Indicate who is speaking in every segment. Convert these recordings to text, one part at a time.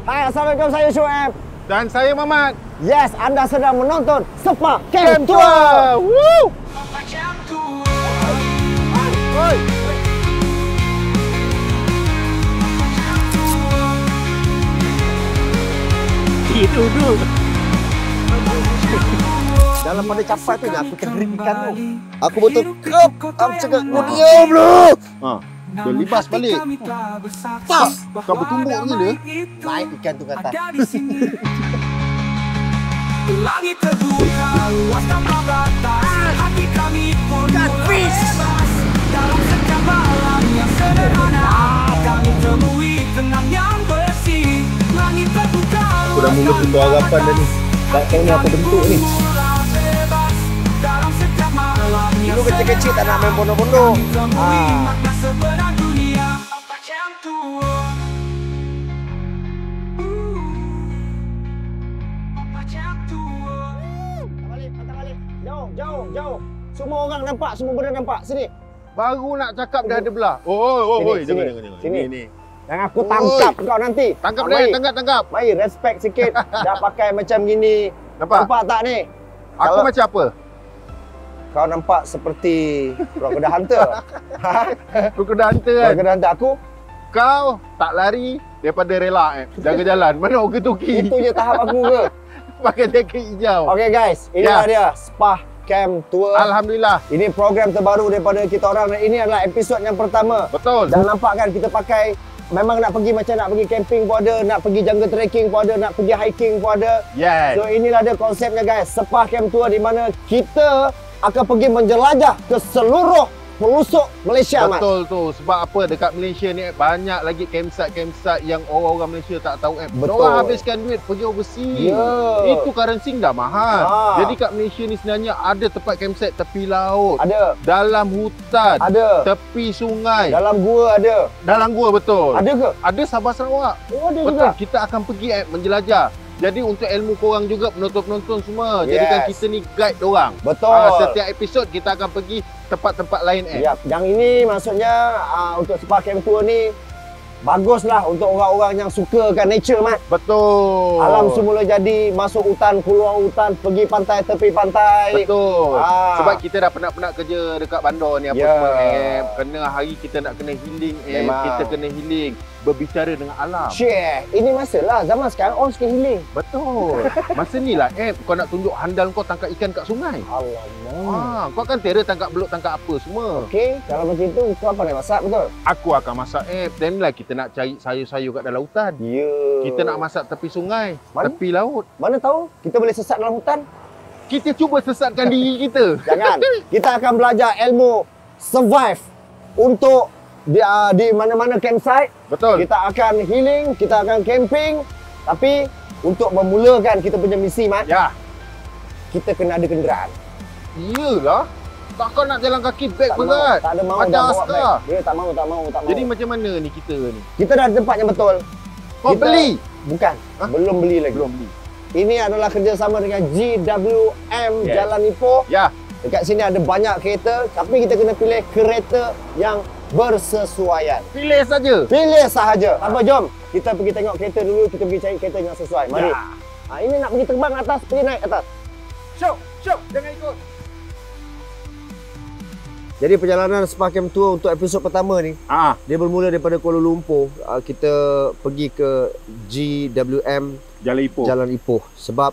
Speaker 1: Hai, Assalamualaikum, saya Syuib.
Speaker 2: Dan saya Mamat.
Speaker 1: Yes, anda sedang menonton Spa
Speaker 2: Camp
Speaker 1: Camp Tour.
Speaker 2: Tour. Woo! Oi.
Speaker 3: Duduk.
Speaker 1: Dalam pada capai tu aku tergeringkan tu. Aku betul kep. Aku cakap, kau diam dulu.
Speaker 2: Dia libas balik.
Speaker 1: Tak.
Speaker 2: Kau bertumbuk gila.
Speaker 1: Naik ikan tu kata.
Speaker 4: Langit terbuka, luas tanpa batas. Hati kami pun bebas. Dalam setiap malam yang sederhana, kami temui tenang yang bersih. Langit terbuka.
Speaker 2: Aku dah mula putus harapan dah ni.
Speaker 1: Tak tahu ni apa bentuk ni.
Speaker 4: Dalam setiap malam yang
Speaker 1: Dulu kecil-kecil tak nak main bodoh-bodoh.
Speaker 4: makna sebenar dunia. Macam tu. Macam tu.
Speaker 1: Patah balik. Jauh, jauh, jauh. Semua orang nampak, semua benda nampak. Sini.
Speaker 2: Baru nak cakap dah ada belah. Oi,
Speaker 1: Sini,
Speaker 2: jangan.
Speaker 1: sini.
Speaker 2: Ni.
Speaker 1: Jangan aku tangkap kau nanti.
Speaker 2: Tangkap
Speaker 1: Mari.
Speaker 2: dia, tangkap.
Speaker 1: Mari, respect sikit. Dah pakai macam gini.
Speaker 2: Nampak
Speaker 1: tak ni?
Speaker 2: Aku
Speaker 1: Kalau-
Speaker 2: macam apa?
Speaker 1: Kau nampak seperti Crocodile Hunter.
Speaker 2: Aku kena hantar kan.
Speaker 1: Crocodile Hunter aku,
Speaker 2: Kau tak lari daripada rela jaga jalan. Mana oki-toki.
Speaker 1: itu je tahap aku ke?
Speaker 2: Pakai jaket hijau.
Speaker 1: Okay guys, inilah dia Spa Camp Tour.
Speaker 2: Alhamdulillah.
Speaker 1: Ini program terbaru daripada kita orang dan ini adalah episod yang pertama.
Speaker 2: Betul.
Speaker 1: Dan nampak kan kita pakai, memang nak pergi macam nak pergi camping pun ada, nak pergi jungle trekking pun ada, nak pergi hiking pun ada.
Speaker 2: Yes.
Speaker 1: So inilah dia konsepnya guys, Spa Camp Tour di mana kita akan pergi menjelajah ke seluruh pelosok Malaysia, Mat.
Speaker 2: Betul tu. Sebab apa? Dekat Malaysia ni banyak lagi campsite yang orang-orang Malaysia tak tahu.
Speaker 1: Betul.
Speaker 2: Orang habiskan duit pergi overseas.
Speaker 1: Ya.
Speaker 2: Itu currency dah mahal. Jadi kat Malaysia ni sebenarnya ada tempat campsite tepi laut.
Speaker 1: Ada,
Speaker 2: Dalam hutan.
Speaker 1: ada.
Speaker 2: Tepi sungai.
Speaker 1: Dalam gua ada.
Speaker 2: Dalam gua betul.
Speaker 1: Ada ke?
Speaker 2: Ada Sabah Sarawak.
Speaker 1: Oh, ada
Speaker 2: Betul.
Speaker 1: juga.
Speaker 2: Kita akan pergi menjelajah. Jadi untuk ilmu korang juga, penonton-penonton semua,
Speaker 1: Yes.
Speaker 2: jadikan kita ni guide dorang.
Speaker 1: Betul.
Speaker 2: Setiap episod kita akan pergi tempat-tempat lain.
Speaker 1: Ya, yang ini maksudnya untuk Spa Camp Tour ni baguslah untuk orang-orang yang sukakan nature, Mat.
Speaker 2: Betul.
Speaker 1: Alam semula jadi, masuk hutan, keluar hutan, pergi pantai, tepi pantai.
Speaker 2: Betul.
Speaker 1: Ah.
Speaker 2: Sebab kita dah penat-penat kerja dekat bandar ni apa
Speaker 1: Ya.
Speaker 2: semua kena hari kita nak kena healing
Speaker 1: Memang.
Speaker 2: kita kena healing, berbicara dengan alam.
Speaker 1: Share. Ini masalah zaman sekarang orang suka healing.
Speaker 2: Betul. Masa ni lah kau nak tunjuk handal kau tangkap ikan kat sungai.
Speaker 1: Alamak.
Speaker 2: Kau akan terror tangkap belut, tangkap apa semua.
Speaker 1: Okey, kalau macam itu kau apa nak masak, betul?
Speaker 2: Aku akan masak then lah kita nak cari sayur-sayur kat dalam hutan.
Speaker 1: Ya.
Speaker 2: Kita nak masak tepi sungai,
Speaker 1: Mana?
Speaker 2: tepi laut.
Speaker 1: Mana tahu kita boleh sesat dalam hutan?
Speaker 2: Kita cuba sesatkan diri kita.
Speaker 1: Jangan. Kita akan belajar ilmu survive untuk di mana-mana campsite.
Speaker 2: Betul.
Speaker 1: Kita akan healing, kita akan camping. Tapi untuk memulakan kita punya misi, Mat,
Speaker 2: Ya.
Speaker 1: kita kena ada kenderaan.
Speaker 2: Iyalah. Takkan nak jalan kaki beg
Speaker 1: Tak mau,
Speaker 2: berat.
Speaker 1: tak ada mau
Speaker 2: Macam
Speaker 1: dah bawa
Speaker 2: askar.
Speaker 1: beg. Dia tak mau.
Speaker 2: Jadi macam mana ni kita ni?
Speaker 1: kita dah ada tempat yang betul.
Speaker 2: Kau beli?
Speaker 1: Bukan.
Speaker 2: Hah?
Speaker 1: Belum beli lagi.
Speaker 2: Belum beli.
Speaker 1: Ini adalah kerjasama dengan GWM
Speaker 2: Yes.
Speaker 1: Jalan Ipoh.
Speaker 2: Ya.
Speaker 1: Dekat sini ada banyak kereta, tapi kita kena pilih kereta yang bersesuaian.
Speaker 2: Pilih saja.
Speaker 1: Pilih sahaja. Apa, jom. Kita pergi tengok kereta dulu, kita pergi cari kereta yang sesuai. Mari.
Speaker 2: Ya.
Speaker 1: Ini nak pergi terbang atas, pergi naik atas.
Speaker 2: Syok, jangan ikut.
Speaker 1: Jadi perjalanan Spa Camp Tour untuk episod pertama ni, dia bermula daripada Kuala Lumpur. Kita pergi ke GWM
Speaker 2: Jalan Ipoh.
Speaker 1: Jalan Ipoh. Sebab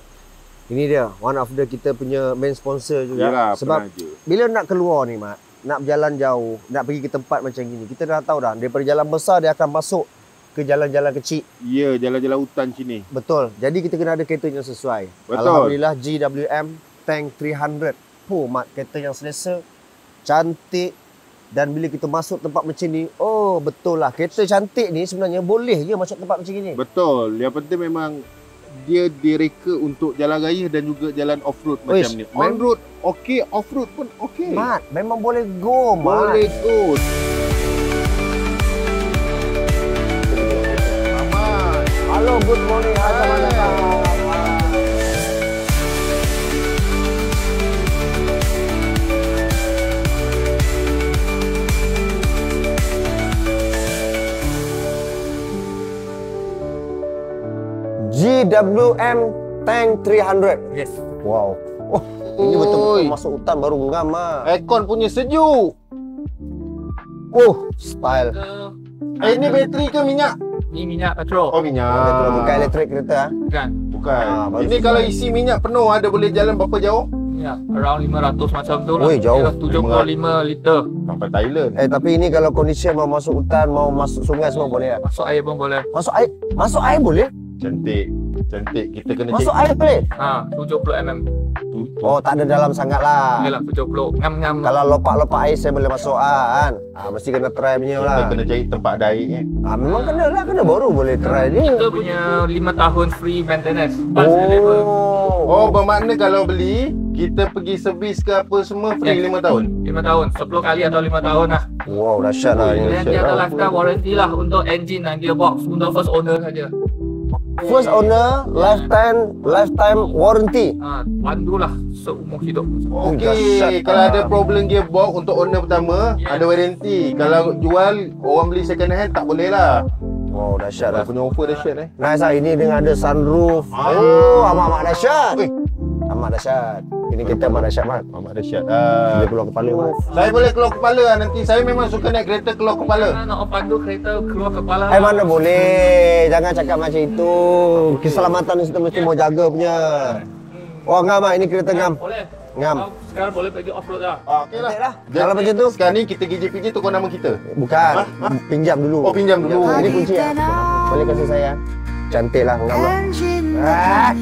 Speaker 1: ini dia, one of the kita punya main sponsor juga.
Speaker 2: Yalah,
Speaker 1: Sebab
Speaker 2: penaja.
Speaker 1: bila nak keluar ni, Mat, nak berjalan jauh, nak pergi ke tempat macam gini, kita dah tahu dah, daripada jalan besar dia akan masuk ke jalan-jalan kecil.
Speaker 2: Ya, jalan-jalan hutan sini.
Speaker 1: Betul. Jadi kita kena ada kereta yang sesuai.
Speaker 2: Betul.
Speaker 1: Alhamdulillah GWM Tank 300. Mat, kereta yang selesa, cantik, dan bila kita masuk tempat macam ni, oh betul lah, kereta cantik ni sebenarnya boleh je masuk tempat macam ni.
Speaker 2: Betul. Yang penting memang dia direka untuk jalan raya dan juga jalan off-road macam ni. On-road okey, off-road pun okey.
Speaker 1: Mat, memang boleh go, Mat.
Speaker 2: Boleh go. Aman.
Speaker 1: Halo, good morning. Selamat datang. GWM Tank 300.
Speaker 3: Yes.
Speaker 1: Wow. Oh, ini betul-betul masuk hutan baru ngam ah.
Speaker 2: Aircon punya sejuk.
Speaker 1: Oh, style.
Speaker 2: Ini bateri ke minyak?
Speaker 3: Ni minyak petrol.
Speaker 2: Oh, minyak.
Speaker 1: Bukan elektrik kereta ah.
Speaker 3: Bukan.
Speaker 2: Bukan.
Speaker 1: bagus.
Speaker 2: Ini kalau isi minyak penuh ada boleh jalan berapa jauh?
Speaker 3: Ya, around 500 macam tu lah.
Speaker 1: Oi, jauh.
Speaker 3: Dia 75 liter.
Speaker 2: Sampai Thailand.
Speaker 1: Tapi ini kalau kondisi mau masuk hutan, mau masuk sungai semua boleh ah.
Speaker 3: Masuk air pun boleh.
Speaker 1: Masuk air boleh?
Speaker 2: Cantik. Cantik. Kita kena
Speaker 1: Masuk air boleh?
Speaker 3: 70 mm.
Speaker 1: Oh, tak ada dalam sangat lah.
Speaker 3: Yalah 70. Ngam-ngam.
Speaker 1: Kalau lopak-lopak air saya boleh masuk kan. Mesti kena try punya
Speaker 2: Kita
Speaker 1: lah.
Speaker 2: kena cari tempat daik
Speaker 1: Memang kena lah, kena baru boleh try ni.
Speaker 3: Kita punya 5 tahun free maintenance. Bus level.
Speaker 2: Oh, bermakna kalau beli, kita pergi servis ke apa semua free 5 tahun.
Speaker 3: 5 tahun. 10 kali atau 5 tahun lah.
Speaker 1: Wow, dahsyat lah ni.
Speaker 3: Dan dia ada lifetime warranty lah untuk engine dan gearbox untuk first owner saja.
Speaker 1: First owner, lifetime warranty.
Speaker 3: Pandu lah seumur hidup.
Speaker 2: Okey, kalau ada problem gearbox untuk owner pertama, ada warranty. Kalau jual, orang beli second hand tak boleh lah.
Speaker 1: Wow, dahsyat lah.
Speaker 2: Punya offer dahsyat
Speaker 1: Nice lah, ini dengan ada sunroof. Oh, amat-amat dahsyat. Amat dahsyat. Ini kita amat dahsyat, Mat.
Speaker 2: Amat dahsyat.
Speaker 1: Dia keluar kepala, Mat.
Speaker 2: Saya boleh keluar kepala lah nanti. Saya memang suka naik kereta keluar kepala.
Speaker 3: Nak pandu kereta keluar kepala.
Speaker 1: Mana boleh. Jangan cakap macam itu. Keselamatan ni kita mesti mau jaga punya. Oh, ngam, Mat. Ini kereta ngam.
Speaker 3: Boleh.
Speaker 1: Ngam.
Speaker 3: Sekarang boleh pergi off-road lah.
Speaker 2: Okey lah.
Speaker 1: Kalau macam tu,
Speaker 2: Sekarang ni kita GJPJ tukar nama kita.
Speaker 1: bukan. Pinjam dulu.
Speaker 2: Oh, pinjam dulu.
Speaker 1: Ini kunci ya. Boleh kasih saya. Cantik lah, ngam lah.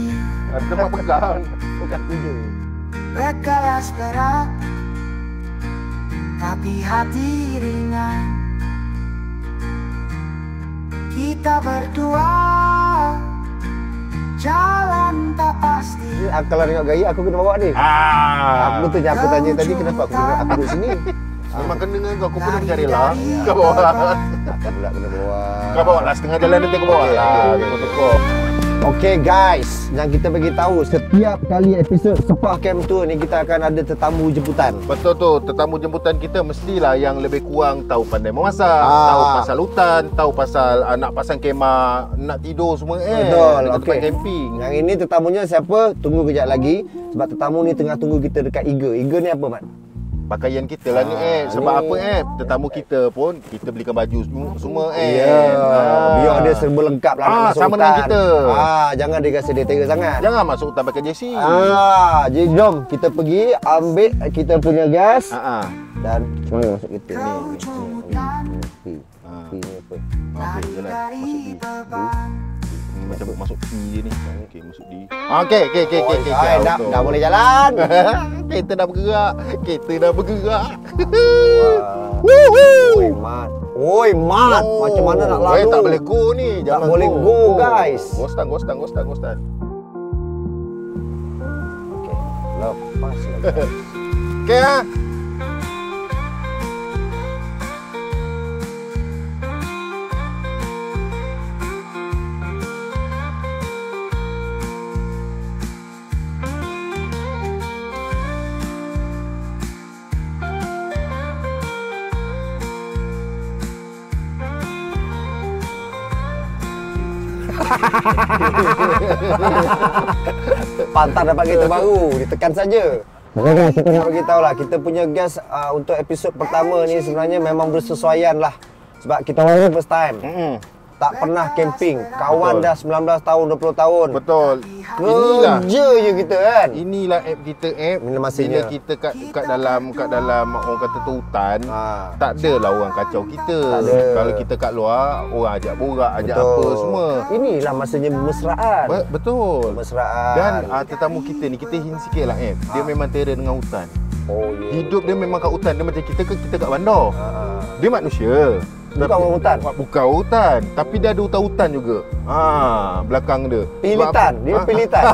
Speaker 2: Ada tempat pegang.
Speaker 1: Bukan kunci.
Speaker 4: Berkelas berat, tapi hati ringan. Kita berdua jalan tak pasti.
Speaker 1: Kalau tengok gaya, aku kena bawa ni. Aku betul je aku tanya tadi kenapa aku duduk sini.
Speaker 2: Memang kena dengan kau pun mencari lah. Kau bawa.
Speaker 1: Aku pula kena bawa.
Speaker 2: Kau bawa lah setengah jalan nanti kau bawa lah. Kau
Speaker 1: Okay guys, yang kita bagi tahu setiap kali episod Sepah Camp Tour ni kita akan ada tetamu jemputan.
Speaker 2: Betul tu, tetamu jemputan kita mestilah yang lebih kurang tahu pandai memasak, tahu pasal hutan, tahu pasal nak pasang kemah, nak tidur semua
Speaker 1: Betul,
Speaker 2: dekat tempat
Speaker 1: okey.
Speaker 2: camping.
Speaker 1: Yang ini tetamunya siapa? Tunggu kejap lagi. Sebab tetamu ni tengah tunggu kita dekat Iga. Iga ni apa, Mat?
Speaker 2: Pakaian kita lah ni sebab
Speaker 1: ni.
Speaker 2: apa tetamu kita pun kita belikan baju semua
Speaker 1: Ya, biar dia serba lengkap lah nak masuk
Speaker 2: sama
Speaker 1: hutan.
Speaker 2: dengan kita.
Speaker 1: Jangan dia rasa dia tera sangat.
Speaker 2: Jangan masuk hutan pakai jersey.
Speaker 1: Jadi jom kita pergi ambil kita punya gas dan semua masuk kita ni. Ni apa?
Speaker 2: Okey, jalan. Masuk di. Macam masuk P je ni. Okey, masuk di. Okey.
Speaker 1: Dah boleh jalan.
Speaker 2: Kereta dah bergerak.
Speaker 1: Oi, Mat. Oi, Mat. Macam mana nak lalu?
Speaker 2: Tak boleh go ni.
Speaker 1: Tak boleh go, guys.
Speaker 2: Gostan.
Speaker 1: Okey. Lepas.
Speaker 2: Okey ah.
Speaker 1: Pantas dapat kereta baru, ditekan saja. Okay guys, kita nak bagi tahu lah, kita punya gas untuk episod pertama ni sebenarnya memang bersesuaian lah. Sebab kita orang first time. Tak pernah camping. Kawan dah 19 tahun, 20 tahun.
Speaker 2: Betul. Inilah
Speaker 1: Kerja je kita kan.
Speaker 2: Inilah app kita
Speaker 1: Bila
Speaker 2: Bila
Speaker 1: masanya.
Speaker 2: kita kat dalam orang kata tu hutan, tak adalah orang kacau kita.
Speaker 1: Tak ada.
Speaker 2: Kalau kita kat luar, orang ajak borak, ajak
Speaker 1: Betul.
Speaker 2: apa semua.
Speaker 1: Inilah masanya bermesraan.
Speaker 2: Betul.
Speaker 1: Bermesraan.
Speaker 2: Dan tetamu kita ni, kita hint sikit lah dia memang terror dengan hutan.
Speaker 1: Oh ya.
Speaker 2: Hidup dia memang kat hutan. Dia macam kita kat bandar. Dia manusia.
Speaker 1: Bukan orang hutan.
Speaker 2: Bukan orang hutan. Tapi dia ada hutan-hutan juga. Belakang dia.
Speaker 1: Pilitan. Dia pilitan.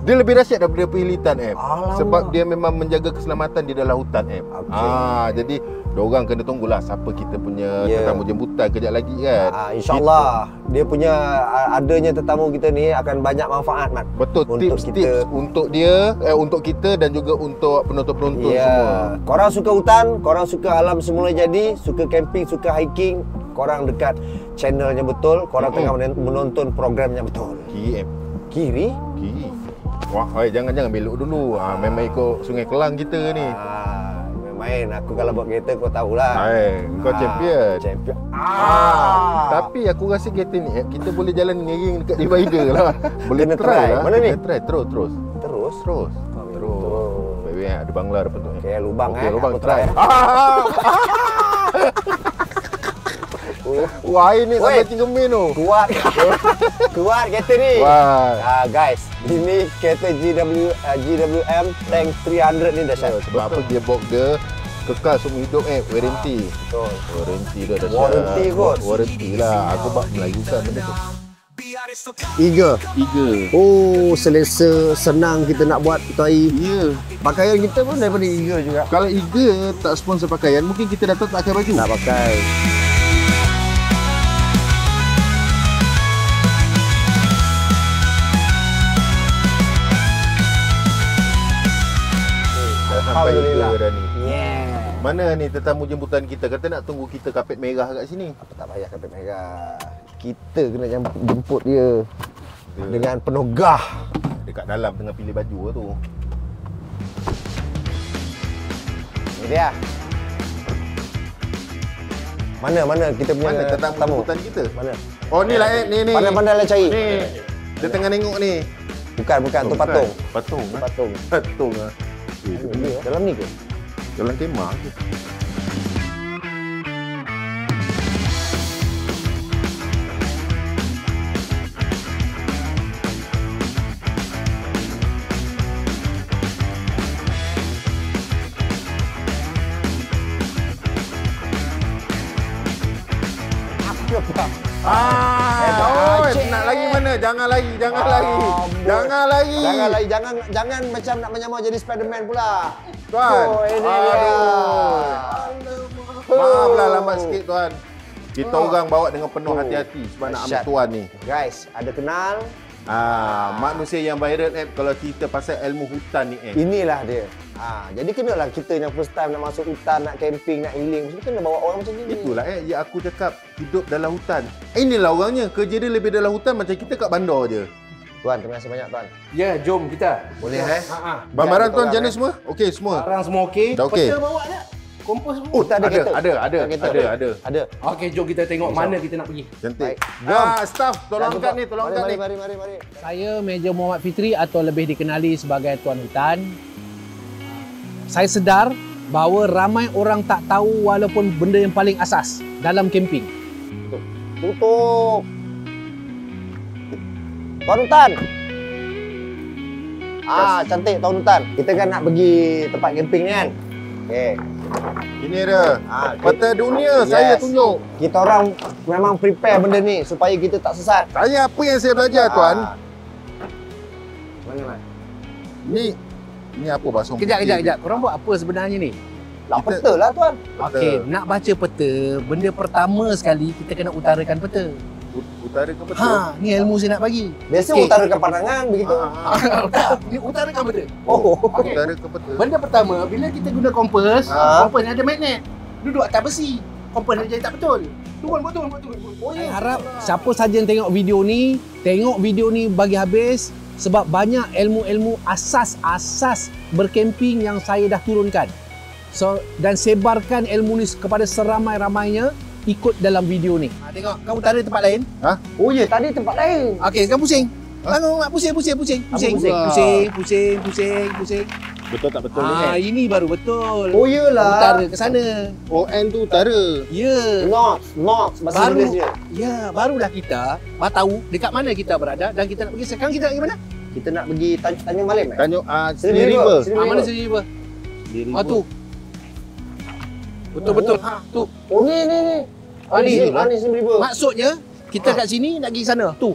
Speaker 2: Dia lebih dahsyat daripada pilitan
Speaker 1: Alamak.
Speaker 2: Sebab dia memang menjaga keselamatan di dalam hutan Jadi diorang kena tunggulah siapa kita punya tetamu jemputan kejap lagi kan.
Speaker 1: InsyaAllah dia punya adanya tetamu kita ni akan banyak manfaat, Mat.
Speaker 2: Betul,
Speaker 1: untuk
Speaker 2: tips untuk dia, untuk kita dan juga untuk penonton-penonton semua.
Speaker 1: Korang suka hutan, korang suka alam semula jadi, suka camping, suka hiking, korang dekat channelnya betul, korang tengah menonton programnya betul.
Speaker 2: KM.
Speaker 1: Kiri?
Speaker 2: Kiri. Wah, jangan belok dulu. Memang ikut Sungai Kelang kita ni.
Speaker 1: Main. Aku kalau buat kereta kau tahulah.
Speaker 2: Kau champion.
Speaker 1: Champion.
Speaker 2: Tapi aku rasa kereta ni kita boleh jalan ngering dekat divider lah. Boleh
Speaker 1: Kena
Speaker 2: try
Speaker 1: try.
Speaker 2: lah.
Speaker 1: Mana ni?
Speaker 2: Kena try terus.
Speaker 1: Terus?
Speaker 2: Terus. Baik, ada bangla depan tu.
Speaker 1: Okay, lubang
Speaker 2: Lubang
Speaker 1: aku
Speaker 2: try. Wah, ini tak macam gemin tu.
Speaker 1: Kuat. Kuat kereta ni.
Speaker 2: Wah.
Speaker 1: Guys, ini kereta GWM Tank 300 ni dahsyat.
Speaker 2: Sebab apa gearbox dia kekal seumur hidup warranty.
Speaker 1: Betul.
Speaker 2: Warranty dia dahsyat.
Speaker 1: Warranty kot.
Speaker 2: Warranty lah. Aku bak melayukan benda tu.
Speaker 1: Iga. Oh, selesa, senang kita nak buat tuai.
Speaker 2: Ya.
Speaker 1: Pakaian kita pun daripada Iga juga.
Speaker 2: Kalau Iga tak sponsor pakaian, mungkin kita datang tak pakai baju.
Speaker 1: Tak pakai.
Speaker 2: Alhamdulillah. Dah ni.
Speaker 1: Yeah.
Speaker 2: Mana ni tetamu jemputan kita? Kata nak tunggu kita kapet merah kat sini.
Speaker 1: Apa tak payah kapet merah. Kita kena jemput dia dengan penuh gah.
Speaker 2: Dekat dalam tengah pilih baju tu.
Speaker 1: Ini dia. Mana kita punya
Speaker 2: Mana tetamu jemputan kita?
Speaker 1: Mana?
Speaker 2: Oh ni lah ni.
Speaker 1: Pandai-pandai lah cari.
Speaker 2: Ni. Dia tengah nengok ni.
Speaker 1: Bukan tu patung.
Speaker 2: Patung.
Speaker 1: Patung.
Speaker 2: Ah.
Speaker 1: Dalam ni ke?
Speaker 2: Dalam kemah ke? Nak lagi mana? Jangan lagi. Jangan lagi.
Speaker 1: Jangan macam nak menyamar jadi Spiderman pula.
Speaker 2: Tuan.
Speaker 1: Ini dia.
Speaker 2: Maaflah lambat sikit tuan. Kita orang bawa dengan penuh hati-hati sebab nak ambil tuan ni.
Speaker 1: Guys, ada kenal?
Speaker 2: Manusia yang viral app kalau cerita pasal ilmu hutan ni
Speaker 1: Inilah dia. Jadi kenalah kita yang first time nak masuk hutan, nak camping, nak healing, mesti kena bawa orang macam ni.
Speaker 2: Itulah yang aku cakap, hidup dalam hutan. Inilah orangnya, kerja dia lebih dalam hutan macam kita kat bandar je.
Speaker 1: Tuan, terima kasih banyak tuan.
Speaker 5: Ya, jom kita.
Speaker 1: Boleh
Speaker 2: Barang tuan macam mana semua? Okey semua?
Speaker 5: Barang semua okey.
Speaker 2: Dah okey?
Speaker 5: Peta bawa tak? Kompos semua.
Speaker 1: Oh, tak ada kereta.
Speaker 2: Ada.
Speaker 5: Okey, jom kita tengok mana kita nak pergi.
Speaker 2: Cantik.
Speaker 1: Jom.
Speaker 2: Staff, tolong angkat ni, tolong angkat ni.
Speaker 1: Mari.
Speaker 6: Saya Meja Muhammad Fitri atau lebih dikenali sebagai Tuan Hutan. Saya sedar bahawa ramai orang tak tahu walaupun benda yang paling asas dalam camping.
Speaker 1: Tutup. Tuan Hutan. Cantik Tuan Hutan. Kita kan nak pergi tempat camping ni kan. Okey.
Speaker 2: Ini dia. Peta dunia saya tunjuk.
Speaker 1: Kita orang memang prepare benda ni supaya kita tak sesat.
Speaker 2: Saya apa yang saya belajar tuan?
Speaker 1: Mana?
Speaker 2: Ni apa basung?
Speaker 6: Kejap. Korang buat apa sebenarnya ni?
Speaker 1: Nak peta lah tuan.
Speaker 6: Okey, nak baca peta, benda pertama sekali kita kena utarakan peta.
Speaker 2: Utara ke peta?
Speaker 6: Ni ilmu saya nak bagi.
Speaker 1: Biasa
Speaker 6: Okey.
Speaker 1: utarakan pandangan begitu.
Speaker 6: Ni utarakan peta.
Speaker 1: Okay.
Speaker 2: Utara ke peta?
Speaker 6: Benda pertama, bila kita guna kompas, kompas ni ada magnet. Duduk atas besi. Kompas ni jadi tak betul. Turun. Saya harap siapa saja yang tengok video ni bagi habis sebab banyak ilmu-ilmu asas berkemping yang saya dah turunkan. Dan sebarkan ilmu ni kepada seramai-ramainya ikut dalam video ni. Tengok, kau utara tempat lain.
Speaker 1: Oh ya, tadi tempat lain.
Speaker 6: Okey, sekarang pusing. Tengok, pusing.
Speaker 2: Betul tak betul ni?
Speaker 6: Ini baru betul.
Speaker 1: Oh iyalah.
Speaker 6: Utara ke sana.
Speaker 2: ON tu utara.
Speaker 6: Ya.
Speaker 1: North bahasa
Speaker 6: Baru,
Speaker 1: Inggeris dia.
Speaker 6: ya, barulah kita tahu dekat mana kita berada dan kita nak pergi. Sekarang kita nak pergi mana?
Speaker 1: Kita nak pergi Tanjung Malim.
Speaker 2: Tanjung
Speaker 1: Seri
Speaker 2: River.
Speaker 1: River.
Speaker 6: Mana Seri River? Tu. Betul. Tu.
Speaker 1: Oh ni. Ni Seri River.
Speaker 6: Maksudnya kita kat sini nak pergi sana. Tu.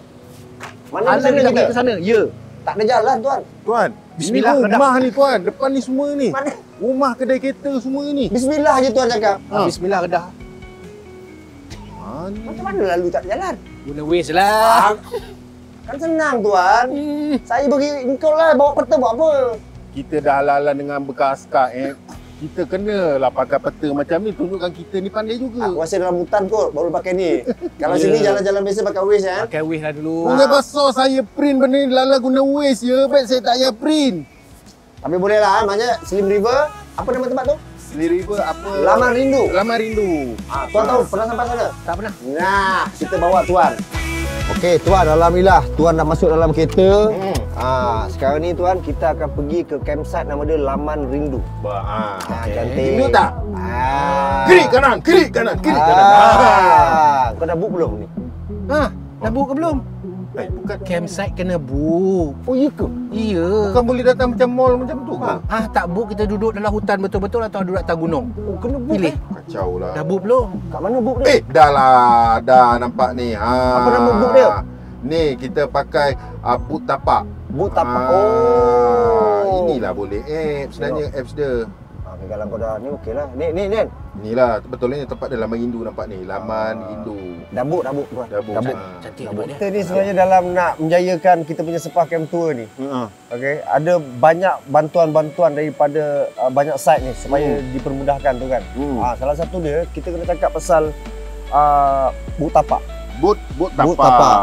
Speaker 1: Mana
Speaker 6: Anda
Speaker 1: sana
Speaker 6: nak
Speaker 1: kita?
Speaker 6: pergi ke sana? Ya.
Speaker 1: Tak ada jalan tuan.
Speaker 2: Tuan,
Speaker 6: Bismillah,
Speaker 2: ini rumah ni tuan. Depan ni semua ni.
Speaker 1: Mana?
Speaker 2: Rumah kedai kereta semua ni.
Speaker 1: Bismillah je tuan cakap.
Speaker 6: Bismillah kedah.
Speaker 1: Macam mana lalu tak ada jalan?
Speaker 6: Guna Waze lah.
Speaker 1: Kan senang tuan. Saya bagi engkau lah bawa peta buat apa?
Speaker 2: Kita dah halang dengan bekas askar Kita kenalah pakai peta macam ni, tunjukkan kita ni pandai juga.
Speaker 1: Aku rasa dalam hutan kot baru pakai ni. Kalau sini jalan-jalan biasa pakai Waze kan.
Speaker 6: Pakai Waze lah dulu.
Speaker 2: Boleh besar saya print benda ni, lala guna Waze je. Baik saya tak payah print.
Speaker 1: Tapi boleh lah, maknanya Slim River. Apa nama tempat tu?
Speaker 2: Slim River apa?
Speaker 1: Laman Rindu.
Speaker 2: Laman Rindu.
Speaker 1: Tuan tahu pernah sampai sana?
Speaker 6: Tak pernah.
Speaker 1: Nah, kita bawa Tuan. Okey, Tuan, alhamdulillah Tuan dah masuk dalam kereta. Sekarang ni Tuan, kita akan pergi ke campsite nama dia Laman Rindu. Cantik.
Speaker 2: Rindu tak? Kiri kanan, kiri kanan, kiri kanan.
Speaker 1: Kau dah book belum ni?
Speaker 6: Dah book ke belum?
Speaker 2: Bukan.
Speaker 6: Campsite kena book.
Speaker 1: Oh, iya ke?
Speaker 6: Iya.
Speaker 2: Bukan boleh datang macam mall macam tu ke?
Speaker 6: Tak book, kita duduk dalam hutan betul-betul atau duduk atas gunung?
Speaker 1: Oh, kena book.
Speaker 6: Pilih.
Speaker 2: Kacau lah.
Speaker 6: Dah book belum?
Speaker 1: Kat mana book dia?
Speaker 2: Dah lah, dah nampak ni.
Speaker 1: Apa nama book dia?
Speaker 2: Ni kita pakai boot tapak.
Speaker 1: Book tapak.
Speaker 2: Inilah boleh apps, sebenarnya apps dia.
Speaker 1: Kalau kau dah ni okey lah. Ni.
Speaker 2: Inilah betulnya tempat dia Laman Rindu nampak ni. Laman Rindu.
Speaker 1: Dah book Tuan.
Speaker 2: Dah book.
Speaker 6: Cantik
Speaker 1: Dah
Speaker 6: tempat
Speaker 1: book.
Speaker 6: dia.
Speaker 1: Kita ni sebenarnya dalam nak menjayakan kita punya Sepah Camp Tour ni. Okey, ada banyak bantuan-bantuan daripada banyak site ni supaya dipermudahkan tu kan. Salah satu dia kita kena cakap pasal book tapak.
Speaker 2: Boot tapak.
Speaker 1: Boot tapak.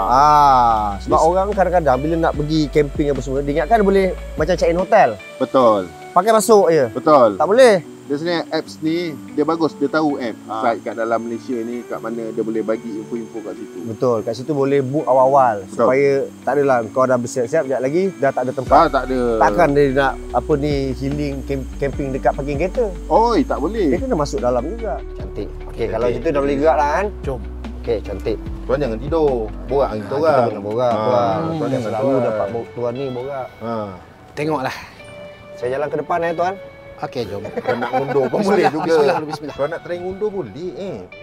Speaker 1: Sebab orang kadang-kadang bila nak pergi camping apa semua, dia ingatkan boleh macam check in hotel.
Speaker 2: Betul.
Speaker 1: Pakai masuk je.
Speaker 2: Betul.
Speaker 1: Tak boleh.
Speaker 2: Dia sebenarnya apps ni dia bagus, dia tahu site kat dalam Malaysia ni kat mana dia boleh bagi info-info kat situ.
Speaker 1: Betul, kat situ boleh book awal-awal supaya tak adalah kau dah bersiap-siap sekejap lagi dah tak ada tempat.
Speaker 2: Tak ada.
Speaker 1: Takkan dia nak apa ni healing camping dekat parking kereta.
Speaker 2: Oi, tak boleh.
Speaker 1: Dia kena masuk dalam juga. Cantik. Okey, kalau situ dah boleh gerak lah kan.
Speaker 6: Jom.
Speaker 1: Okey, cantik.
Speaker 2: Tuan jangan tidur. Borak dengan kita orang.
Speaker 1: Kita kena borak Tuan. Tuan
Speaker 2: jangan
Speaker 1: selalu
Speaker 2: tuan.
Speaker 1: dapat Tuan ni borak.
Speaker 6: Tengoklah.
Speaker 1: Saya jalan ke depan Tuan.
Speaker 6: Okey, jom.
Speaker 2: Kalau nak ngundur pun boleh juga.
Speaker 6: Bismillah dulu, bismillah.
Speaker 2: Kalau nak try ngundur boleh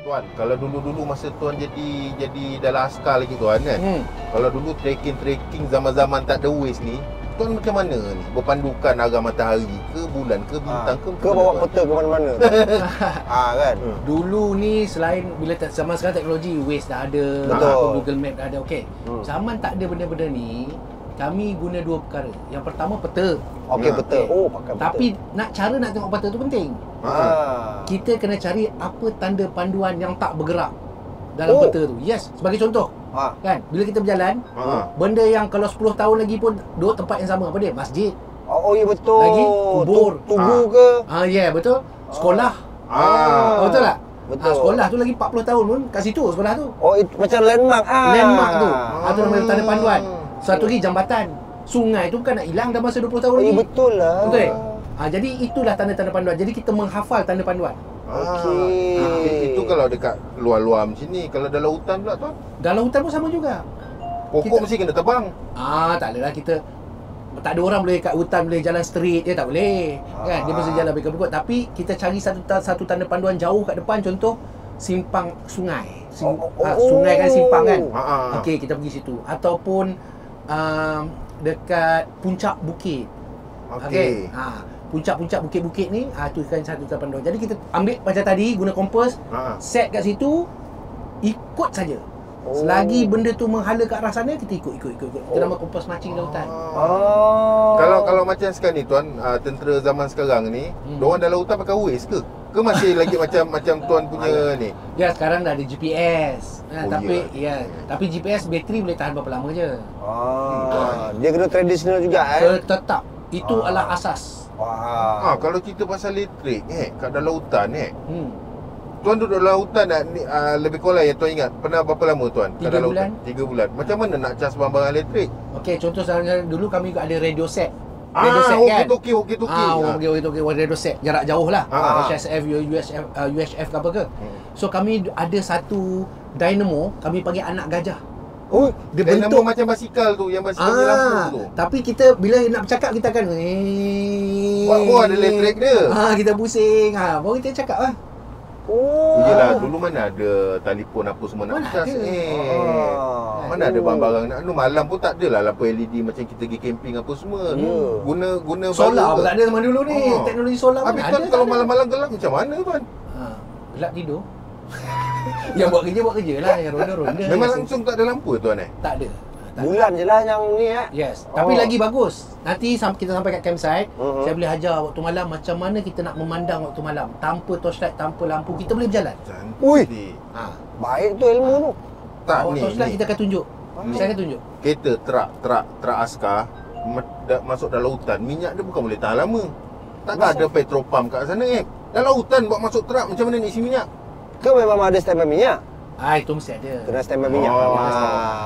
Speaker 2: Tuan, kalau dulu-dulu masa Tuan jadi dalam askar lagi Tuan kan. Kalau dulu trekking zaman-zaman tak ada Waze ni, Tuan macam mana ni? Berpandukan arah matahari ke bulan ke bintang
Speaker 1: Ke bawa peta ke mana-mana. Kan.
Speaker 6: Dulu ni selain bila zaman sekarang teknologi Waze dah ada,
Speaker 1: Betul.
Speaker 6: Google Map dah ada. Okey. Zaman tak ada benda-benda ni, kami guna dua perkara. Yang pertama peta.
Speaker 1: Okey, peta. Oh, pakai peta.
Speaker 6: Tapi cara nak tengok peta tu penting. Kita kena cari apa tanda panduan yang tak bergerak dalam peta tu. Yes, sebagai contoh. Kan, bila kita berjalan, benda yang kalau 10 tahun lagi pun duduk tempat yang sama, apa dia? Masjid.
Speaker 1: Oh, ya betul.
Speaker 6: Lagi kubur.
Speaker 1: Tugu ke?
Speaker 6: Betul. Sekolah. Betul tak?
Speaker 1: Betul.
Speaker 6: Sekolah tu lagi 40 tahun pun kat situ sekolah tu.
Speaker 1: Oh, itu macam landmark.
Speaker 6: Landmark tu. Itu namanya tanda panduan. Satu lagi jambatan. Sungai tu bukan nak hilang dah masa 20 tahun lagi.
Speaker 1: Betul lah.
Speaker 6: Betul. Jadi itulah tanda-tanda panduan. Jadi kita menghafal tanda panduan.
Speaker 1: Okey.
Speaker 2: Itu kalau dekat luar-luar macam ni. Kalau dalam hutan pula Tuan,
Speaker 6: Dalam hutan pun sama juga.
Speaker 2: pokok mesti kena tebang.
Speaker 6: Tak adalah kita tak ada orang boleh kat hutan boleh jalan straight dia tak boleh. Kan dia mesti jalan berikut-ikut, tapi kita cari satu tanda panduan jauh kat depan, contoh simpang sungai. Sungai kan simpang kan. Okey, kita pergi situ ataupun dekat puncak bukit. Okey. Puncak-puncak bukit-bukit ni tu kan satu tanda panduan. Jadi kita ambil macam tadi guna kompas, set kat situ, ikut saja. Selagi benda tu menghala ke arah sana, kita ikut. Kita nama kompas marching dalam hutan.
Speaker 2: Kalau macam sekarang ni Tuan, tentera zaman sekarang ni, diorang dalam hutan pakai Waze ke? Ke masih lagi macam Tuan punya ni?
Speaker 6: Ya, sekarang dah ada GPS. Tapi
Speaker 2: ya.
Speaker 6: tapi GPS bateri boleh tahan berapa lama je.
Speaker 1: Dia kena tradisional juga
Speaker 6: Tetap. Itu adalah asas.
Speaker 2: Kalau cerita pasal elektrik kat dalam hutan Tuan duduk dalam hutan lebih kurang yang Tuan ingat pernah berapa lama Tuan?
Speaker 6: 3 bulan.
Speaker 2: 3 bulan. Macam mana nak cas barang-barang elektrik?
Speaker 6: Okey, contoh sekarang dulu kami ada radio set. Radio set kan?
Speaker 2: Walkie-talkie.
Speaker 6: Walkie-talkie radio set jarak jauh lah. HSF, UHF ke apa ke. So kami ada satu dynamo, kami panggil anak gajah.
Speaker 2: Dia bentuk macam basikal tu, yang basikal punya lampu tu.
Speaker 6: Tapi kita bila nak bercakap kita akan
Speaker 2: Buat ada elektrik dia.
Speaker 6: Kita pusing. Baru kita cakap lah.
Speaker 2: Yelah, dulu mana ada telefon apa semua nak cas. Mana ada barang-barang nak malam pun tak adalah lampu LED macam kita pergi camping apa semua. Guna
Speaker 6: solar pun tak ada zaman dulu ni. Teknologi solar pun
Speaker 2: habis
Speaker 6: ada.
Speaker 2: Tuan kalau malam-malam gelap macam mana Tuan?
Speaker 6: Gelap tidur. Yang buat kerja lah, yang ronda-ronda.
Speaker 2: Memang langsung tak ada lampu Tuan
Speaker 6: Tak ada.
Speaker 1: Bulan je lah yang ni
Speaker 6: Yes.
Speaker 1: Oh.
Speaker 6: Tapi lagi bagus. Nanti kita sampai kat campsite,
Speaker 1: Mhm.
Speaker 6: saya boleh ajar waktu malam macam mana kita nak memandang waktu malam. Tanpa torchlight, tanpa lampu, kita boleh berjalan.
Speaker 1: Ui.
Speaker 2: Cantik.
Speaker 6: Ha.
Speaker 1: Baik tu ilmu tu.
Speaker 2: Tak
Speaker 6: Bawa
Speaker 2: ni,
Speaker 6: torchlight
Speaker 2: ni.
Speaker 6: kita akan tunjuk. Saya akan tunjuk.
Speaker 2: Kereta trak askar masuk dalam hutan, minyak dia bukan boleh tahan lama. Takkan ada petrol pump kat sana dalam hutan buat masuk trak, macam mana nak isi minyak?
Speaker 1: Ke memang ada standby minyak?
Speaker 6: Itu mesti ada.
Speaker 1: Kena standby minyak.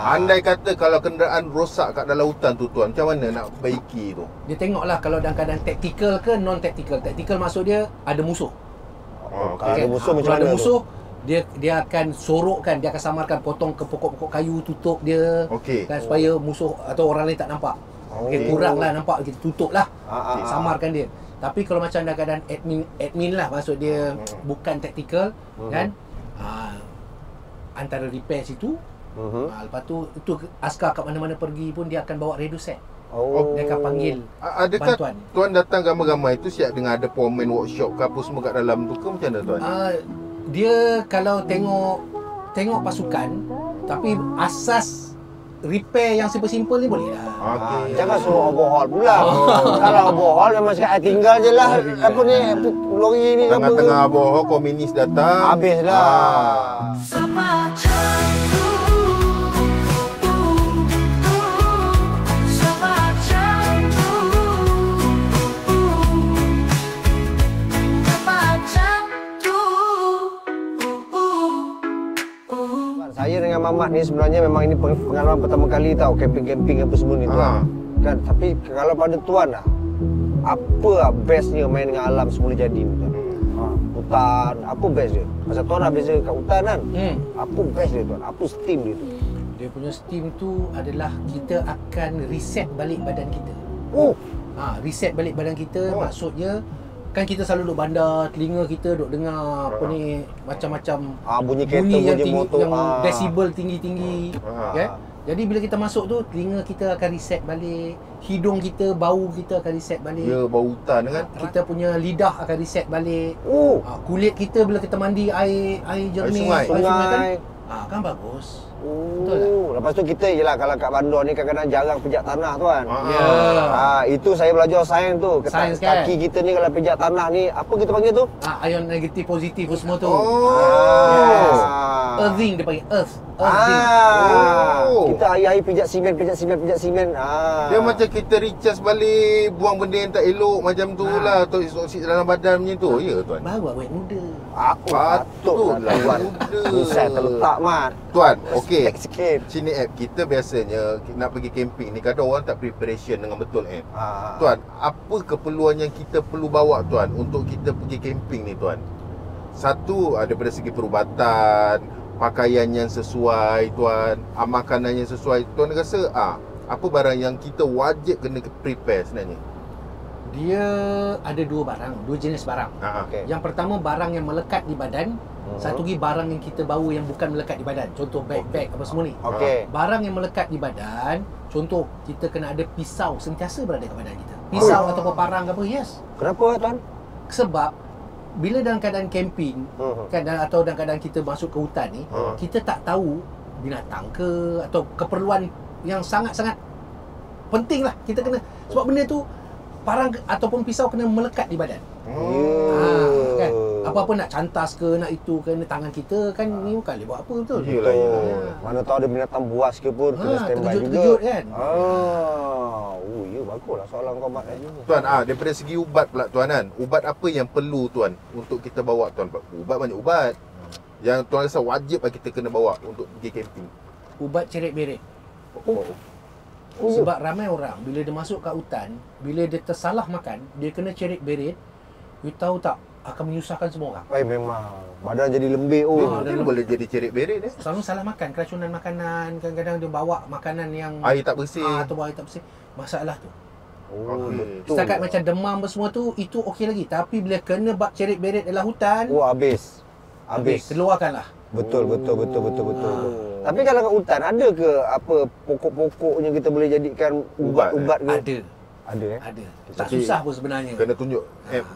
Speaker 2: Andai kata kalau kenderaan rosak kat dalam hutan tu tuan, macam mana nak perbaiki tu?
Speaker 6: Dia tengoklah kalau dalam keadaan tactical ke non-tactical. Tactical maksud dia ada musuh.
Speaker 1: Kalau ada musuh macam
Speaker 6: Kalau ada
Speaker 1: mana tu?
Speaker 6: musuh, dia akan sorokkan, dia akan samarkan, potong ke pokok-pokok kayu, tutup dia.
Speaker 2: Okey.
Speaker 6: Kan, supaya musuh atau orang lain tak nampak. Okey, kuranglah nampak, kita tutuplah. Samarkan dia. Tapi kalau macam dalam keadaan admin lah, maksud dia bukan tactical kan. Antara repair situ, lepas tu itu askar kat mana-mana pergi pun dia akan bawa radio set. Dia akan panggil
Speaker 2: Adakah
Speaker 6: bantuan.
Speaker 2: tuan datang ramai-ramai tu siap dengan ada foreman workshop ke apa semua kat dalam tu ke macam mana tuan?
Speaker 6: Dia kalau tengok pasukan, tapi asas repair yang simple-simple ni boleh lah.
Speaker 2: Okey.
Speaker 1: Jangan suruh overhaul pula. Kalau overhaul memang cakap tinggal je lah. Apa ni, lori ni apa ke?
Speaker 2: Tengah-tengah bohong komunis datang.
Speaker 1: Habislah.
Speaker 4: Semacamku, semacamku,
Speaker 1: Saya dengan Mamat ni sebenarnya memang ini pengalaman pertama kali tau, camping-camping apa semua ni tuan. Kan, tapi kalau pada tuan lah, apa bestnya main dengan alam semula jadi ni tuan? Hutan, apa best dia? Pasal tuan dah biasa kat hutan kan? Apa best dia tuan? Apa steam dia tu?
Speaker 6: Dia punya steam tu adalah kita akan reset balik badan kita. Reset balik badan kita maksudnya kan kita selalu duduk bandar, telinga kita duduk dengar apa ni macam-macam
Speaker 1: bunyi kereta,
Speaker 6: yang
Speaker 1: bunyi motor,
Speaker 6: yang desibel tinggi-tinggi. Kan? Jadi bila kita masuk tu, telinga kita akan reset balik, hidung kita, bau kita akan reset balik.
Speaker 2: Ya, bau hutan kan?
Speaker 6: Kita punya lidah akan reset balik. Kulit kita bila kita mandi air jernih,
Speaker 2: sungai.
Speaker 6: kan, kan bagus. Betul tak?
Speaker 1: Lepas tu kita yelah kalau kat bandar ni kadang-kadang jarang pijak tanah tuan.
Speaker 6: Ya.
Speaker 1: Itu saya belajar sains tu.
Speaker 6: Sains kan?
Speaker 1: Kaki kita ni kalau pijak tanah ni, apa kita panggil tu?
Speaker 6: Ion negatif, positif semua tu.
Speaker 1: Yes.
Speaker 6: Earthing dia panggil earthing.
Speaker 1: Kita hari-hari pijak simen.
Speaker 2: Dia macam kita recharge balik, buang benda yang tak elok macam tu lah, toksik dalam badan macam tu. Ya tuan.
Speaker 6: Baru awet muda.
Speaker 2: Patutlah
Speaker 1: tuan.
Speaker 2: muda.
Speaker 1: Misal terletak mat.
Speaker 2: Tuan, okey.
Speaker 1: Sikit.
Speaker 2: Sini app kita biasanya nak pergi camping ni kadang orang tak preparation dengan betul app. Tuan, apa keperluan yang kita perlu bawa tuan untuk kita pergi camping ni tuan? Satu, daripada segi perubatan, pakaian yang sesuai tuan, makanan yang sesuai. Tuan rasa apa barang yang kita wajib kena prepare sebenarnya?
Speaker 6: Dia ada dua jenis barang.
Speaker 1: Okay.
Speaker 6: Yang pertama barang yang melekat di badan, satu lagi barang yang kita bawa yang bukan melekat di badan. Contoh backpack apa semua ni.
Speaker 1: Okey.
Speaker 6: Barang yang melekat di badan, contoh kita kena ada pisau sentiasa berada kat badan kita. Pisau ataupun parang ke apa, yes.
Speaker 1: Kenapa tuan?
Speaker 6: Sebab bila dalam keadaan camping kan, atau dalam keadaan kita masuk ke hutan ni, kita tak tahu binatang ke atau keperluan yang sangat-sangat penting lah. Kita kena, sebab benda tu parang ataupun pisau kena melekat di badan. Kan? Apa-apa nak cantas ke, nak itu ke, tangan kita kan ni bukan boleh buat apa, betul?
Speaker 2: Yelah.
Speaker 1: Mana tahu ada binatang buas ke pun kena standby juga.
Speaker 6: Terkejut kan?
Speaker 1: Ya baguslah soalan kau Mat.
Speaker 2: Tuan, daripada segi ubat pula tuan kan. Ubat apa yang perlu tuan untuk kita bawa tuan? Ubat banyak ubat. Yang tuan rasa wajib lah kita kena bawa untuk pergi camping.
Speaker 6: Ubat cerit berit. Sebab ramai orang bila dia masuk kat hutan, bila dia tersalah makan, dia kena cerit berit. You tahu tak, akan menyusahkan semua orang.
Speaker 1: Memang badan jadi lembik.
Speaker 2: Mungkin boleh jadi cerit berit dia.
Speaker 6: Selalu salah makan, keracunan makanan, kadang-kadang dia bawa makanan yang
Speaker 2: Air tak bersih.
Speaker 6: atau air tak bersih. Masalah tu.
Speaker 2: Okey.
Speaker 6: Setakat macam demam apa semua tu, itu okey lagi. Tapi bila kena bak cerit berit dalam hutan,
Speaker 1: Habis.
Speaker 6: keluarkanlah.
Speaker 1: Betul. Tapi kalau kat hutan ada ke apa pokok-pokoknya kita boleh jadikan ubat-ubat ke?
Speaker 6: Ada.
Speaker 1: Ada.
Speaker 6: Tak
Speaker 2: Tapi
Speaker 6: susah pun sebenarnya.
Speaker 2: Kena tunjuk.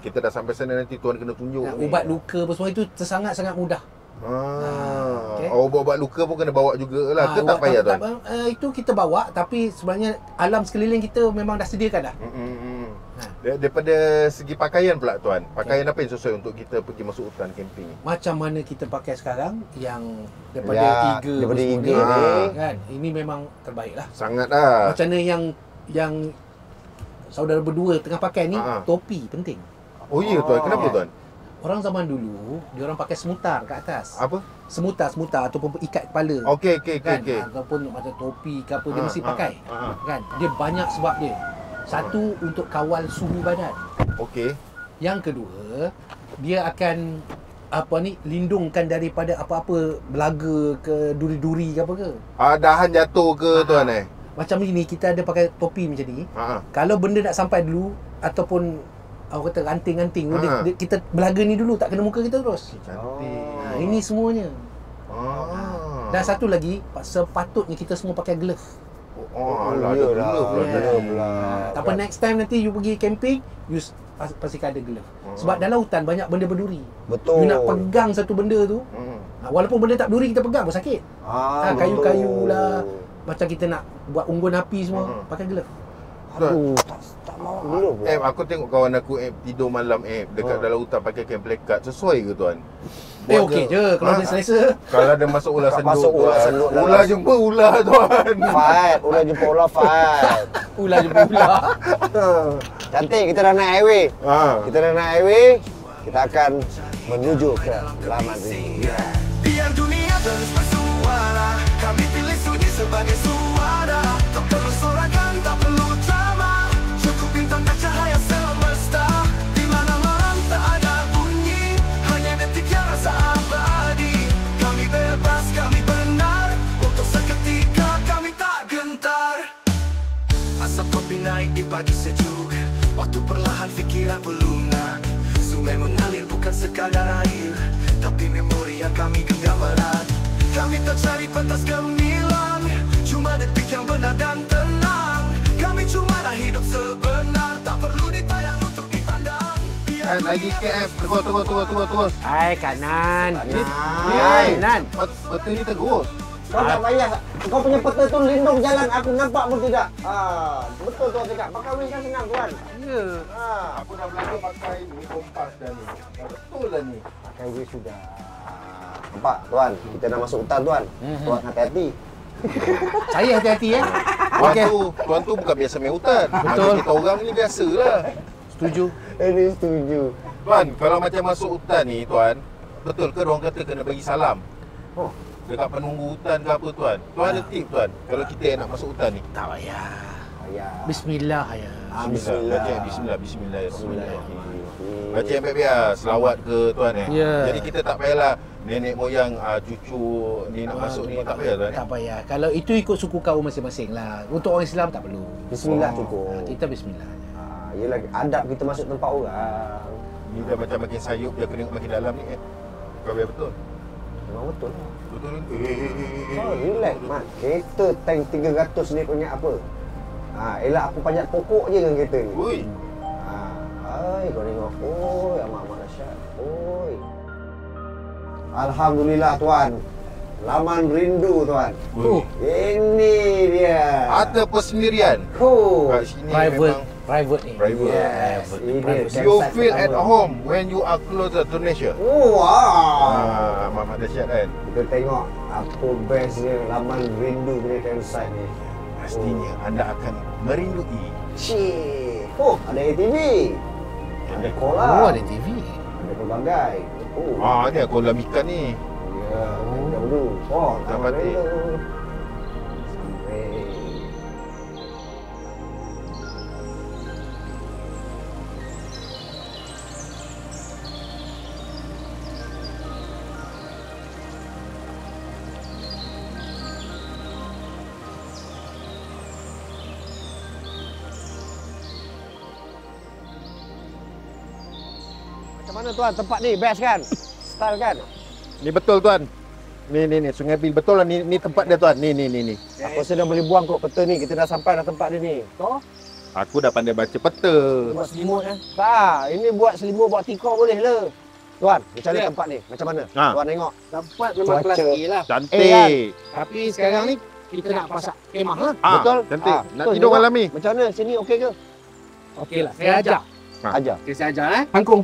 Speaker 2: Kita dah sampai sana nanti tuan kena tunjuk.
Speaker 6: Ubat luka apa semua itu sangat-sangat mudah. okey.
Speaker 2: Oh, buat luka pun kena bawa jugalah. Ke tak payah tuan?
Speaker 6: Itu kita bawa, tapi sebenarnya alam sekeliling kita memang dah sediakan dah.
Speaker 2: Daripada segi pakaian pula tuan, pakaian apa yang sesuai untuk kita pergi masuk hutan camping ni?
Speaker 6: Macam mana kita pakai sekarang yang daripada Eagle
Speaker 1: daripada
Speaker 6: apa
Speaker 1: Eagle
Speaker 6: semua
Speaker 1: ni.
Speaker 6: kan. Ini memang terbaik lah.
Speaker 2: Sangat lah.
Speaker 6: Macam mana yang saudara berdua tengah pakai ni, topi penting.
Speaker 2: Oh ya tuan, kenapa tuan?
Speaker 6: Orang zaman dulu, dia orang pakai semutar kat atas.
Speaker 2: Apa?
Speaker 6: Semutar ataupun ikat kepala.
Speaker 2: Okey.
Speaker 6: Kan? Ataupun macam topi ke apa, dia mesti pakai.
Speaker 2: Ah.
Speaker 6: Kan? Dia banyak sebab dia. Satu, untuk kawal suhu badan.
Speaker 2: Okey.
Speaker 6: Yang kedua, dia akan lindungkan daripada apa-apa belaga ke duri-duri ke apa ke.
Speaker 2: Dahan jatuh ke tuan
Speaker 6: Macam ni kita ada pakai topi macam ni. Kalau benda nak sampai dulu ataupun aku kata ranting-ranting, kita belaga ni dulu, tak kena muka kita terus.
Speaker 2: Cantik.
Speaker 6: Ini semuanya. Dan satu lagi, sepatutnya kita semua pakai glove.
Speaker 2: Alah, ada glove lah.
Speaker 6: Tak apa, next time nanti you pergi camping, you pastikan ada glove. Sebab dalam hutan banyak benda berduri.
Speaker 1: Betul.
Speaker 6: You nak pegang satu benda tu, walaupun benda tak berduri, kita pegang pun sakit. Kayu-kayu lah, macam kita nak buat unggun api semua, pakai glove.
Speaker 1: Aduh, tak bawa glove.
Speaker 2: Aku tengok kawan aku tidur malam dekat dalam hutan pakai kain plekat. Sesuai ke tuan?
Speaker 6: Okey je kalau dia selesa.
Speaker 2: Kalau ada masuk ular senduk.
Speaker 1: Masuk ular senduk dalam.
Speaker 2: Ular jumpa ular tuan.
Speaker 1: Fight, ular jumpa ular fight.
Speaker 6: Ular jumpa ular.
Speaker 1: Cantik, kita dah naik highway. Kita dah naik highway. Kita akan menuju ke Laman Rindu.
Speaker 4: Biar dunia terus bersuara, kami pilih sunyi sebagai suara. Tak perlu sorakan, tak perlu drama, cukup bintangkan cahaya semesta. Di mana malam tak ada bunyi, hanya detik yang rasa abadi. Kami bebas, kami benar, untuk seketika kami tak gentar. Asap kopi naik di pagi sejuk, waktu perlahan fikiran berlunak. Sungai mengalir bukan sekadar air, tapi memori yang kami genggam erat. Kami tercari pentas gemilang, cuma detik yang benar dan tenang. Kami cuma nak hidup sebenar, tak perlu ditayang untuk dipandang.
Speaker 2: Lagi KM, terus.
Speaker 6: Hai kanan.
Speaker 2: Kanan. Betul ni terus.
Speaker 1: Kau tak payah. Kau punya peta tu lindung jalan aku nampak pun tidak. Betul tuan cakap. Pakai wing kan senang tuan.
Speaker 6: Ya.
Speaker 2: Aku dah belajar pakai ni kompas dah ni. Betul lah ni.
Speaker 1: Pakai wing sudah. Nampak tuan, kita dah masuk hutan tuan. Tuan hati-hati.
Speaker 6: Saya hati-hati
Speaker 2: Tuan tu bukan biasa main hutan. Macam kita orang ni biasalah.
Speaker 6: Setuju.
Speaker 1: Ini setuju.
Speaker 2: Tuan, kalau macam masuk hutan ni tuan, betul ke orang kata kena bagi salam? Dekat penunggu hutan ke apa tuan? Tuan ada tip tuan, kalau kita nak masuk hutan ni?
Speaker 6: Tak payah.
Speaker 1: Ya.
Speaker 6: Bismillah ya.
Speaker 1: Bismillah.
Speaker 2: Bismillah. Baca yang biar selawat ke tuan
Speaker 6: Ya.
Speaker 2: Jadi kita tak payahlah nenek moyang cucu ni nak masuk ni, tak payah tuan.
Speaker 6: Tak payah. Kalau itu ikut suku kaum masing-masing lah. Untuk orang Islam tak perlu.
Speaker 1: Bismillah cukup.
Speaker 6: Kita bismillah.
Speaker 1: Yelah adab kita masuk tempat orang.
Speaker 2: Ni dah macam makin sayup, dia kena makin dalam ni Kau biar betul.
Speaker 1: Memang betul.
Speaker 2: Betul ni.
Speaker 1: Relax mat. Kereta tank 300 ni punya apa? Elak aku panjat pokok je dengan kereta ni.
Speaker 2: Oi.
Speaker 1: Kau tengok. Amat dahsyat. Alhamdulillah tuan. Laman Rindu tuan. Ini dia.
Speaker 2: Ada persendirian. Kat sini
Speaker 6: Private ni.
Speaker 2: Private.
Speaker 6: Yes.
Speaker 2: You feel at home when you are closer to nature.
Speaker 1: Wow.
Speaker 2: Amat dahsyat kan.
Speaker 1: Kita tengok apa bestnya Laman Rindu punya campsite ni.
Speaker 2: Pastinya anda akan merindui.
Speaker 1: Cik. Ada ATV. Ada kolam.
Speaker 6: Ada TV.
Speaker 1: Ada pelbagai.
Speaker 2: Ni kolam ikan ni.
Speaker 1: Ya, dahulu.
Speaker 2: Dapat
Speaker 1: sampai. Macam mana tuan tempat ni? Best kan? Style kan?
Speaker 2: Ni betul tuan. Ni Sungai Bil betul lah ni tempat dia tuan. Ni.
Speaker 1: Aku sudah boleh buang kot peta ni. Kita dah sampai dah tempat dia ni. Toh?
Speaker 2: Aku dah pandai baca peta.
Speaker 1: Buat selimut kan? Tak, ini buat selimut buat tikar boleh lah. Tuan, macam mana
Speaker 5: Ya.
Speaker 1: tempat ni? Macam mana?
Speaker 2: Ha.
Speaker 1: Tuan tengok.
Speaker 5: Tempat memang
Speaker 1: Cuaca.
Speaker 5: kelas A lah.
Speaker 2: Cantik.
Speaker 5: Tapi sekarang ni kita nak pasak kemah lah.
Speaker 1: Betul?
Speaker 2: Cantik.
Speaker 1: Ah,
Speaker 2: Nak
Speaker 1: betul,
Speaker 2: tidur
Speaker 1: tengok.
Speaker 2: malam ni?
Speaker 1: Macam mana? Sini okey ke?
Speaker 5: Okey lah. Saya ajak.
Speaker 1: Ajar.
Speaker 5: Okay, saya ajak Kangkung.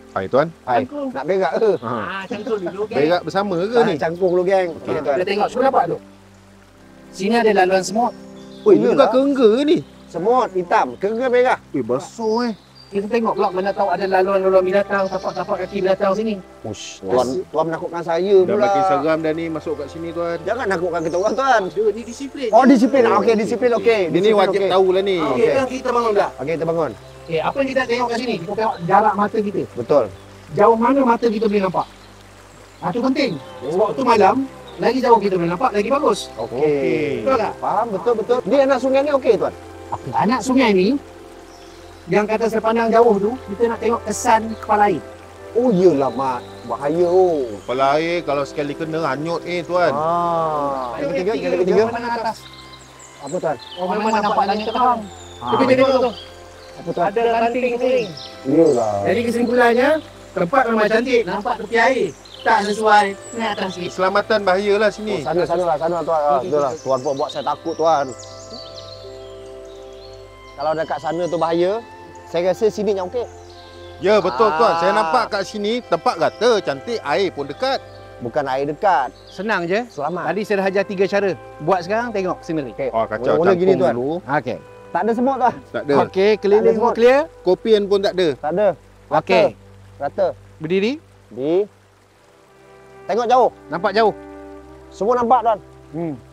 Speaker 2: Hai tuan.
Speaker 1: Hai.
Speaker 5: Kangkung.
Speaker 1: Nak berak ke?
Speaker 2: Ha.
Speaker 5: Cangkung dulu kan.
Speaker 2: Berak bersama ke ni?
Speaker 1: Cangkung dulu, geng. Okey, tuan.
Speaker 5: Kita tengok. Cuba nampak tu. Sini ada laluan semut.
Speaker 2: Oi,
Speaker 1: Iyalah.
Speaker 2: bukan kerengga ke ni?
Speaker 1: Semut hitam. Ke berak?
Speaker 2: Basuh
Speaker 5: Kita tengok pula mana tahu ada laluan-laluan binatang, tapak-tapak kaki binatang sini.
Speaker 1: Ush, tuan menakutkan saya
Speaker 2: Dah
Speaker 1: pula.
Speaker 2: makin seram dah ni masuk kat sini tuan.
Speaker 1: Jangan nakutkan kita orang, tuan.
Speaker 5: Dia ni disiplin.
Speaker 1: Oh, disiplin. Okey, disiplin okey.
Speaker 2: Ini
Speaker 1: Disiplin
Speaker 2: wajib
Speaker 1: okey.
Speaker 2: tahulah ni.
Speaker 5: Okey,
Speaker 1: Okey.
Speaker 5: kan kita bangun dah.
Speaker 1: Okey, kita bangun.
Speaker 5: Okey, apa yang kita tengok kat sini? Kita tengok jarak mata kita.
Speaker 1: Betul.
Speaker 5: Jauh mana mata kita boleh nampak. Itu penting. Sebab tu malam, lagi jauh kita boleh nampak, lagi bagus.
Speaker 1: Okey.
Speaker 5: Betul tak?
Speaker 1: Faham, betul, betul. Ni anak sungai ni okey, tuan.
Speaker 5: Anak sungai ni, yang kata sepandang jauh tu, kita nak tengok kesan kepala air.
Speaker 1: Oh, iyalah, Mak. Bahaya, oh.
Speaker 2: Kepala air kalau sekali kena hanyut tuan.
Speaker 1: Yang ketiga, yang ketiga.
Speaker 5: Pandang atas.
Speaker 1: Apa, tuan?
Speaker 5: Oh, memang nampak langit terbang. Tapi kita tengok tu.
Speaker 1: Apa, tuan?
Speaker 5: Ada ranting kuning.
Speaker 1: Iyalah.
Speaker 5: Jadi kesimpulannya, tempat memang cantik, nampak tepi air. Tak sesuai, naik atas sikit.
Speaker 2: Keselamatan bahayalah sini.
Speaker 1: Sana tuan. Betul lah. Tuan buat saya takut, tuan. Kalau dekat sana tu bahaya, saya rasa sini yang okey.
Speaker 2: Ya betul tuan. Saya nampak kat sini tempat rata, cantik, air pun dekat.
Speaker 1: Bukan air dekat.
Speaker 6: Senang je.
Speaker 1: Selamat.
Speaker 6: Tadi saya dah ajar 3 cara. Buat sekarang tengok scenery.
Speaker 1: Okey.
Speaker 2: Oh kacau
Speaker 1: Mula-mula gini,
Speaker 2: campur
Speaker 1: tuan.
Speaker 2: dulu.
Speaker 6: Okey.
Speaker 1: Tak ada semut, tuan.
Speaker 2: Tak ada.
Speaker 6: Okey, keliling
Speaker 1: Tak ada
Speaker 6: semua
Speaker 1: semut.
Speaker 6: clear.
Speaker 2: Kopian pun tak ada.
Speaker 1: Tak ada. Rata.
Speaker 6: Okey.
Speaker 1: Rata.
Speaker 6: Berdiri.
Speaker 1: Tengok jauh.
Speaker 6: Nampak jauh.
Speaker 1: Semua nampak, tuan.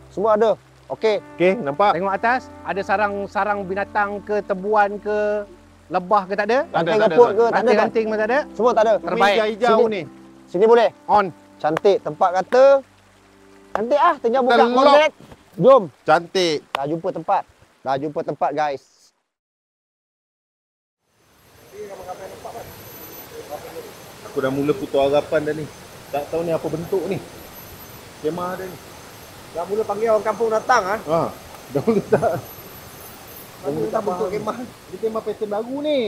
Speaker 1: Semua ada. Okey.
Speaker 2: Okey, nampak?
Speaker 6: Tengok atas. Ada sarang binatang ke, tebuan ke, lebah ke tak ada?
Speaker 2: Tak ada,
Speaker 1: Ranting
Speaker 2: tak ada,
Speaker 1: kaput
Speaker 2: tuan.
Speaker 1: ke? Tak ada, tuan.
Speaker 6: Ranting-ranting pun tak ada.
Speaker 1: Semua tak ada.
Speaker 6: Terbaik.
Speaker 2: Hijau
Speaker 1: Sini.
Speaker 2: ni.
Speaker 1: Sini boleh.
Speaker 6: On.
Speaker 1: Cantik. Tempat kata. Cantik ah. Tinggal buka
Speaker 2: Terlock.
Speaker 1: kontak. Jom.
Speaker 2: Cantik.
Speaker 1: Dah jumpa tempat. Dah jumpa tempat, guys.
Speaker 2: Aku dah mula putus harapan dah ni. Tak tahu ni apa bentuk ni. Kemah dia ni.
Speaker 1: Dah mula panggil orang kampung datang ah.
Speaker 2: Ha. Dah mula tak.
Speaker 1: Dah mula tak bentuk kemah.
Speaker 2: Dia kemah pattern baru ni.